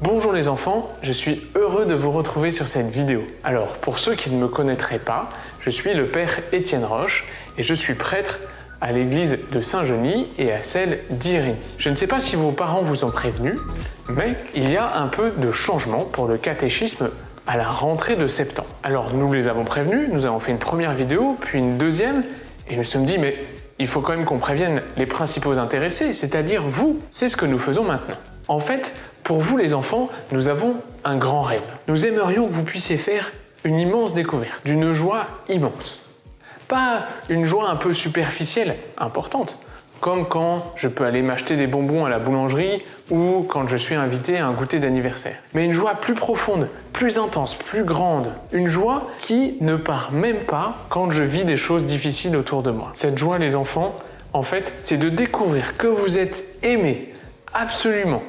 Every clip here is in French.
Bonjour les enfants, je suis heureux de vous retrouver sur cette vidéo. Alors, pour ceux qui ne me connaîtraient pas, je suis le père Étienne Roche et je suis prêtre à l'église de Saint-Genis et à celle d'Irénie. Je ne sais pas si vos parents vous ont prévenu, mais il y a un peu de changement pour le catéchisme à la rentrée de septembre. Alors, nous les avons prévenus, nous avons fait une première vidéo, puis une deuxième, et nous nous sommes dit, mais il faut quand même qu'on prévienne les principaux intéressés, c'est-à-dire vous. C'est ce que nous faisons maintenant. En fait, pour vous les enfants, nous avons un grand rêve. Nous aimerions que vous puissiez faire une immense découverte, d'une joie immense. Pas une joie un peu superficielle, importante, comme quand je peux aller m'acheter des bonbons à la boulangerie ou quand je suis invité à un goûter d'anniversaire. Mais une joie plus profonde, plus intense, plus grande. Une joie qui ne part même pas quand je vis des choses difficiles autour de moi. Cette joie, les enfants, en fait, c'est de découvrir que vous êtes aimés, absolument,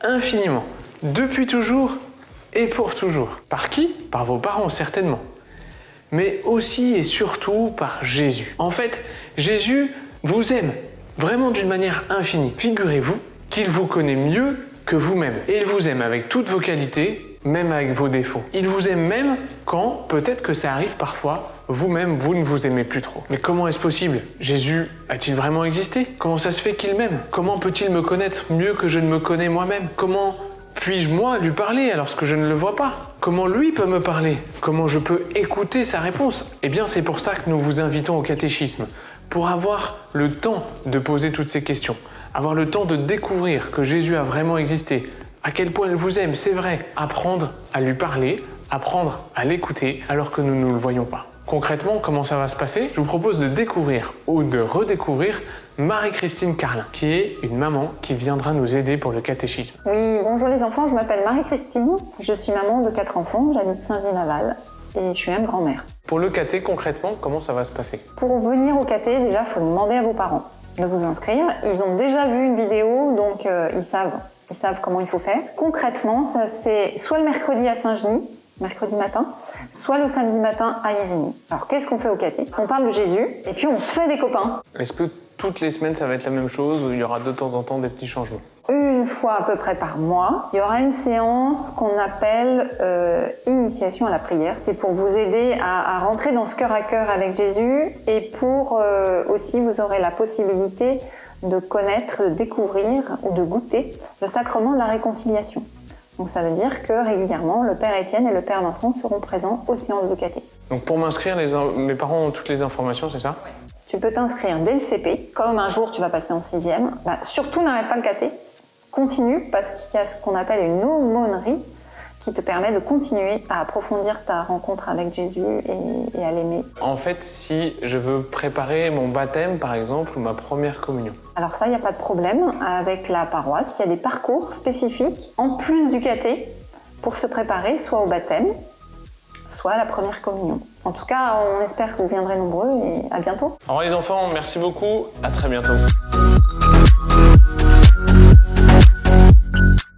infiniment, depuis toujours et pour toujours. Par qui? Par vos parents, certainement. Mais aussi et surtout par Jésus. En fait, Jésus vous aime vraiment d'une manière infinie. Figurez-vous qu'il vous connaît mieux que vous-même. Et il vous aime avec toutes vos qualités, même avec vos défauts. Il vous aime même quand, peut-être que ça arrive parfois, vous-même, vous ne vous aimez plus trop. Mais comment est-ce possible? Jésus a-t-il vraiment existé? Comment ça se fait qu'il m'aime? Comment peut-il me connaître mieux que je ne me connais moi-même? Comment puis-je moi lui parler alors que je ne le vois pas? Comment lui peut me parler? Comment je peux écouter sa réponse? Eh bien, c'est pour ça que nous vous invitons au catéchisme, pour avoir le temps de poser toutes ces questions, avoir le temps de découvrir que Jésus a vraiment existé, à quel point il vous aime, c'est vrai, apprendre à lui parler, apprendre à l'écouter alors que nous ne le voyons pas. Concrètement, comment ça va se passer? Je vous propose de découvrir ou de redécouvrir Marie-Christine Carlin, qui est une maman qui viendra nous aider pour le catéchisme. Oui, bonjour les enfants, je m'appelle Marie-Christine, je suis maman de 4 enfants, j'habite Saint-Gilles-Laval et je suis même grand-mère. Pour le caté, concrètement, comment ça va se passer? Pour venir au caté, déjà, il faut demander à vos parents de vous inscrire. Ils ont déjà vu une vidéo, donc ils savent comment il faut faire. Concrètement, ça c'est soit le mercredi à Saint-Genis, mercredi matin, soit le samedi matin à Irénie. Alors qu'est-ce qu'on fait au caté? On parle de Jésus et puis on se fait des copains. Est-ce que toutes les semaines ça va être la même chose ou il y aura de temps en temps des petits changements? Une fois à peu près par mois, il y aura une séance qu'on appelle initiation à la prière. C'est pour vous aider à rentrer dans ce cœur à cœur avec Jésus et pour aussi vous aurez la possibilité de connaître, de découvrir ou de goûter le sacrement de la réconciliation. Donc ça veut dire que régulièrement, le Père Étienne et le Père Vincent seront présents aux séances de caté. Donc pour m'inscrire, mes parents ont toutes les informations, c'est ça? Oui. Tu peux t'inscrire dès le CP, comme un jour tu vas passer en 6e. Surtout n'arrête pas le caté, continue parce qu'il y a ce qu'on appelle une aumônerie qui te permet de continuer à approfondir ta rencontre avec Jésus et à l'aimer. En fait, si je veux préparer mon baptême par exemple ou ma première communion. Alors ça, il n'y a pas de problème avec la paroisse, il y a des parcours spécifiques en plus du caté pour se préparer soit au baptême, soit à la première communion. En tout cas, on espère que vous viendrez nombreux et à bientôt. Au revoir les enfants, merci beaucoup, à très bientôt.